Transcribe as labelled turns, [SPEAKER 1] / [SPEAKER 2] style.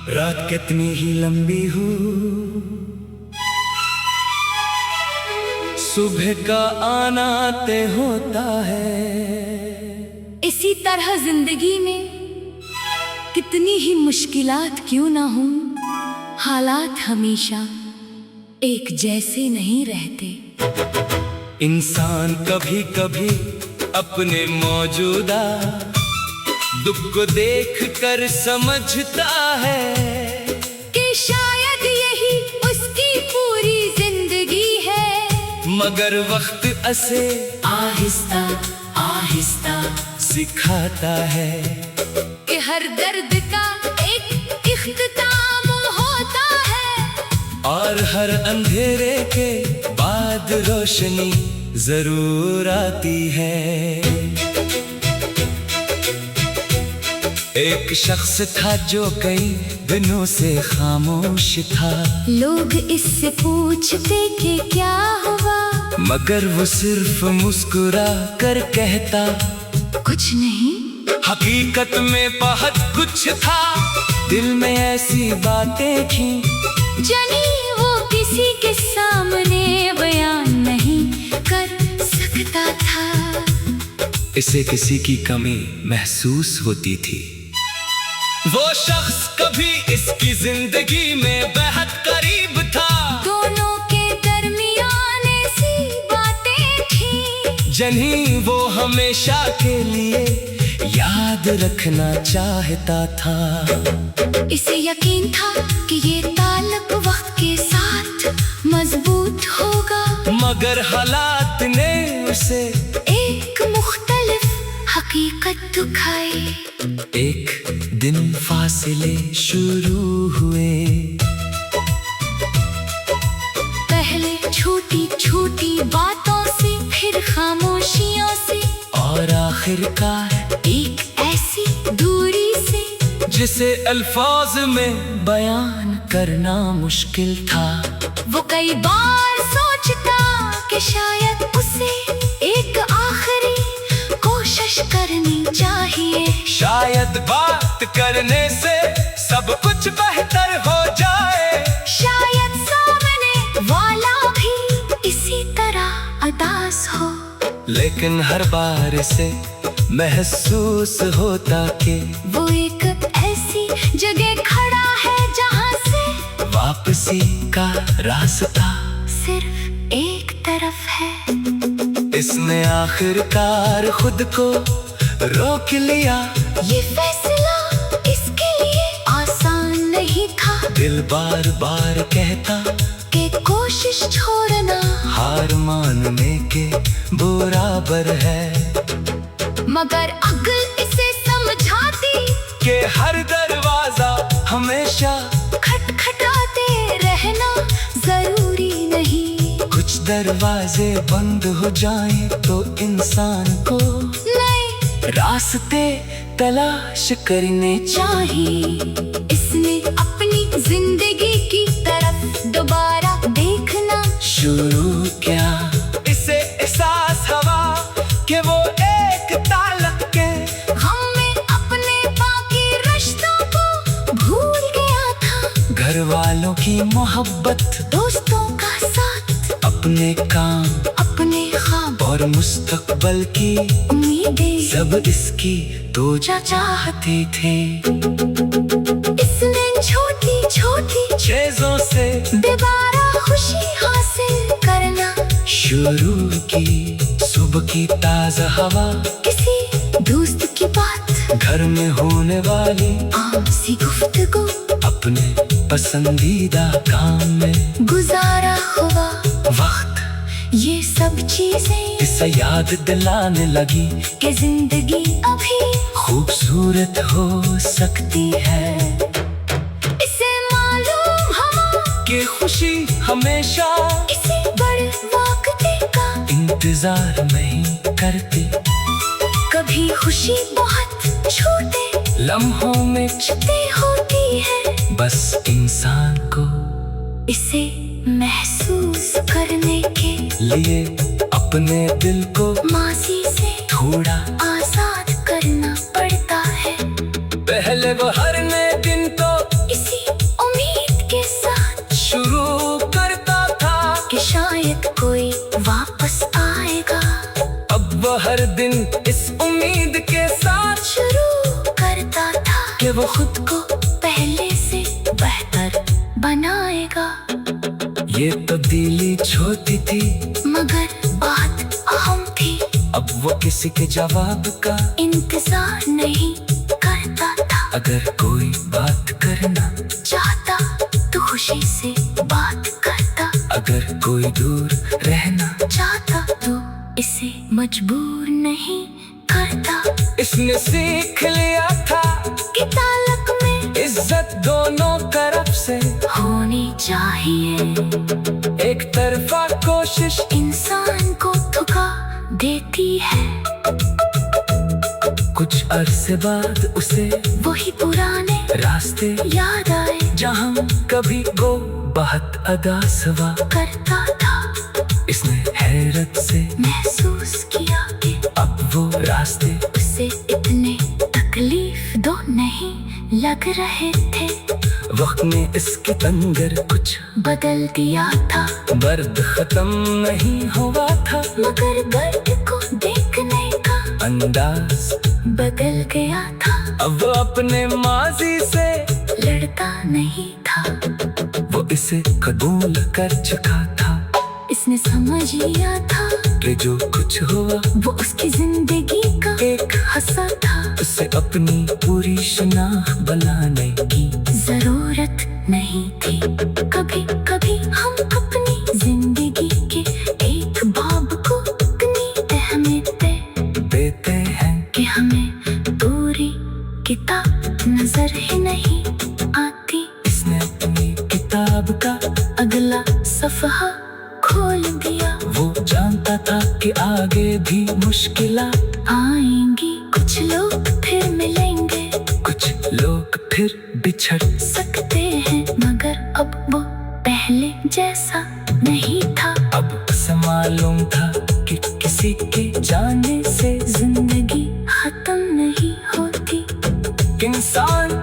[SPEAKER 1] रात कितनी ही लंबी हो, सुबह का आना तय होता है।
[SPEAKER 2] इसी तरह जिंदगी में कितनी ही मुश्किलात क्यों ना हो, हालात हमेशा एक जैसे नहीं रहते।
[SPEAKER 1] इंसान कभी कभी अपने मौजूदा दुख को देख कर समझता है
[SPEAKER 2] कि शायद यही उसकी पूरी जिंदगी है।
[SPEAKER 1] मगर वक्त उसे
[SPEAKER 2] आहिस्ता आहिस्ता
[SPEAKER 1] सिखाता है
[SPEAKER 2] कि हर दर्द का एक इख्तिताम होता है
[SPEAKER 1] और हर अंधेरे के बाद रोशनी जरूर आती है। एक शख्स था जो कई दिनों से खामोश था,
[SPEAKER 2] लोग इससे पूछते कि क्या हुआ,
[SPEAKER 1] मगर वो सिर्फ मुस्कुरा कर कहता
[SPEAKER 2] कुछ नहीं।
[SPEAKER 1] हकीकत में बहुत कुछ था, दिल में ऐसी बातें थी
[SPEAKER 2] जानी वो किसी के सामने बयान नहीं कर सकता था।
[SPEAKER 1] इसे किसी की कमी महसूस होती थी। वो शख्स कभी इसकी जिंदगी में बेहद करीब था,
[SPEAKER 2] दोनों के दरमियान ऐसी बातें थी
[SPEAKER 1] जिन्हें वो हमेशा के लिए याद रखना चाहता था।
[SPEAKER 2] इसे यकीन था कि ये ताल्लुक वक्त के साथ मजबूत होगा,
[SPEAKER 1] मगर हालात ने उसे
[SPEAKER 2] एक मुख्तलिफ हकीकत दिखाई।
[SPEAKER 1] एक दिन फासले शुरू हुए,
[SPEAKER 2] पहले छोटी छोटी बातों से, फिर खामोशियों से,
[SPEAKER 1] और आखिरकार
[SPEAKER 2] एक ऐसी दूरी से
[SPEAKER 1] जिसे अल्फाज में बयान करना मुश्किल था।
[SPEAKER 2] वो कई बार सोचता कि शायद उसे एक आखिरी कोशिश करनी चाहिए,
[SPEAKER 1] शायद बात करने से सब कुछ बेहतर हो जाए,
[SPEAKER 2] शायद सामने वाला भी इसी तरह उदास हो।
[SPEAKER 1] लेकिन हर बार से महसूस होता कि
[SPEAKER 2] वो एक ऐसी जगह खड़ा है जहाँ से
[SPEAKER 1] वापसी का रास्ता
[SPEAKER 2] सिर्फ एक तरफ है।
[SPEAKER 1] इसने आखिरकार खुद को रोक लिया,
[SPEAKER 2] ये फैसला इसके लिए आसान नहीं था।
[SPEAKER 1] दिल बार बार कहता
[SPEAKER 2] कि कोशिश छोड़ना
[SPEAKER 1] हार मानने के बराबर है,
[SPEAKER 2] मगर अक्ल इसे समझाती
[SPEAKER 1] कि हर दरवाजा हमेशा
[SPEAKER 2] खटखटाते रहना जरूरी नहीं।
[SPEAKER 1] कुछ दरवाजे बंद हो जाएं तो इंसान को
[SPEAKER 2] नए
[SPEAKER 1] रास्ते तलाश करने
[SPEAKER 2] चाहिए। इसने अपनी जिंदगी की तरफ दोबारा देखना
[SPEAKER 1] शुरू किया। इसे एहसास हुआ कि वो एक ताल्लुक के
[SPEAKER 2] हम में अपने बाकी रिश्तों को भूल गया था।
[SPEAKER 1] घर वालों की मोहब्बत,
[SPEAKER 2] दोस्तों का साथ,
[SPEAKER 1] अपने काम,
[SPEAKER 2] अपने ख्वाब
[SPEAKER 1] और मुस्तकबल की
[SPEAKER 2] उम्मीदें,
[SPEAKER 1] सब इसकी तो चाहते थे।
[SPEAKER 2] इसने छोटी छोटी
[SPEAKER 1] चीजों से
[SPEAKER 2] दोबारा खुशी हासिल करना
[SPEAKER 1] शुरू की। सुबह की ताजा हवा,
[SPEAKER 2] किसी दोस्त की बात,
[SPEAKER 1] घर में होने वाली
[SPEAKER 2] आम सी गुफ्तगू,
[SPEAKER 1] अपने पसंदीदा काम में
[SPEAKER 2] गुजारा हुआ
[SPEAKER 1] वक्त,
[SPEAKER 2] ये सब चीजें
[SPEAKER 1] इसे याद दिलाने लगी
[SPEAKER 2] कि जिंदगी अभी
[SPEAKER 1] खूबसूरत हो सकती है।
[SPEAKER 2] इसे मालूम हुआ
[SPEAKER 1] कि खुशी हमेशा
[SPEAKER 2] किसी बड़े वाक़े का
[SPEAKER 1] इंतजार नहीं करती,
[SPEAKER 2] कभी खुशी बहुत छोटे
[SPEAKER 1] लम्हों में
[SPEAKER 2] छिपी होती है।
[SPEAKER 1] बस इंसान को
[SPEAKER 2] इसे महसूस करने के
[SPEAKER 1] लिए अपने दिल को
[SPEAKER 2] माजी से
[SPEAKER 1] थोड़ा
[SPEAKER 2] आजाद करना पड़ता है।
[SPEAKER 1] पहले वो हर नए दिन तो
[SPEAKER 2] इसी कि वो खुद को पहले से बेहतर बनाएगा।
[SPEAKER 1] ये तब्दीली छोटी थी
[SPEAKER 2] मगर बात अहम थी,
[SPEAKER 1] अब वो किसी के जवाब का
[SPEAKER 2] इंतजार नहीं करता था।
[SPEAKER 1] अगर कोई बात करना
[SPEAKER 2] चाहता तो खुशी से बात करता,
[SPEAKER 1] अगर कोई दूर रहना
[SPEAKER 2] चाहता तो इसे मजबूर नहीं करता।
[SPEAKER 1] इसने सीख लिया था
[SPEAKER 2] कि ताल्लुक में
[SPEAKER 1] इज्जत दोनों तरफ से
[SPEAKER 2] होनी चाहिए।
[SPEAKER 1] एक तरफा कोशिश
[SPEAKER 2] इंसान को धोखा देती है।
[SPEAKER 1] कुछ अरसे बाद उसे
[SPEAKER 2] वही पुराने
[SPEAKER 1] रास्ते
[SPEAKER 2] याद आए
[SPEAKER 1] जहाँ कभी वो बहुत अदा सवा
[SPEAKER 2] करता था।
[SPEAKER 1] इसने हैरत से
[SPEAKER 2] महसूस किया कि
[SPEAKER 1] अब वो रास्ते
[SPEAKER 2] उसे इतने तकलीफ दो नहीं लग रहे थे।
[SPEAKER 1] वक्त ने इसके अंदर कुछ
[SPEAKER 2] बदल दिया था,
[SPEAKER 1] दर्द खत्म नहीं हुआ था,
[SPEAKER 2] मगर दर्द को देखने का
[SPEAKER 1] अंदाज
[SPEAKER 2] बदल गया था।
[SPEAKER 1] अब वो अपने माजी से
[SPEAKER 2] लड़ता नहीं था,
[SPEAKER 1] वो इसे कबूल कर चुका था।
[SPEAKER 2] इसने समझ लिया था
[SPEAKER 1] कि जो कुछ हुआ
[SPEAKER 2] वो उसकी जिंदगी का
[SPEAKER 1] एक
[SPEAKER 2] हिस्सा था।
[SPEAKER 1] उसे अपनी पूरी शनाख्त बनाने की
[SPEAKER 2] जरूरत नहीं थी। कभी कभी हम अपनी जिंदगी के एक बाब को इतनी अहमियत
[SPEAKER 1] देते हैं
[SPEAKER 2] कि हमें पूरी किताब नजर ही नहीं आती।
[SPEAKER 1] इसने अपनी किताब का
[SPEAKER 2] अगला सफ़हा खोल दिया।
[SPEAKER 1] वो जानता था कि आगे भी मुश्किलात
[SPEAKER 2] आएंगी, कुछ लोग फिर मिलेंगे,
[SPEAKER 1] कुछ लोग फिर बिछड़
[SPEAKER 2] सकते हैं, मगर अब वो पहले जैसा नहीं था।
[SPEAKER 1] अब उसे मालूम था कि किसी के जाने से जिंदगी
[SPEAKER 2] खत्म नहीं होती।
[SPEAKER 1] इंसान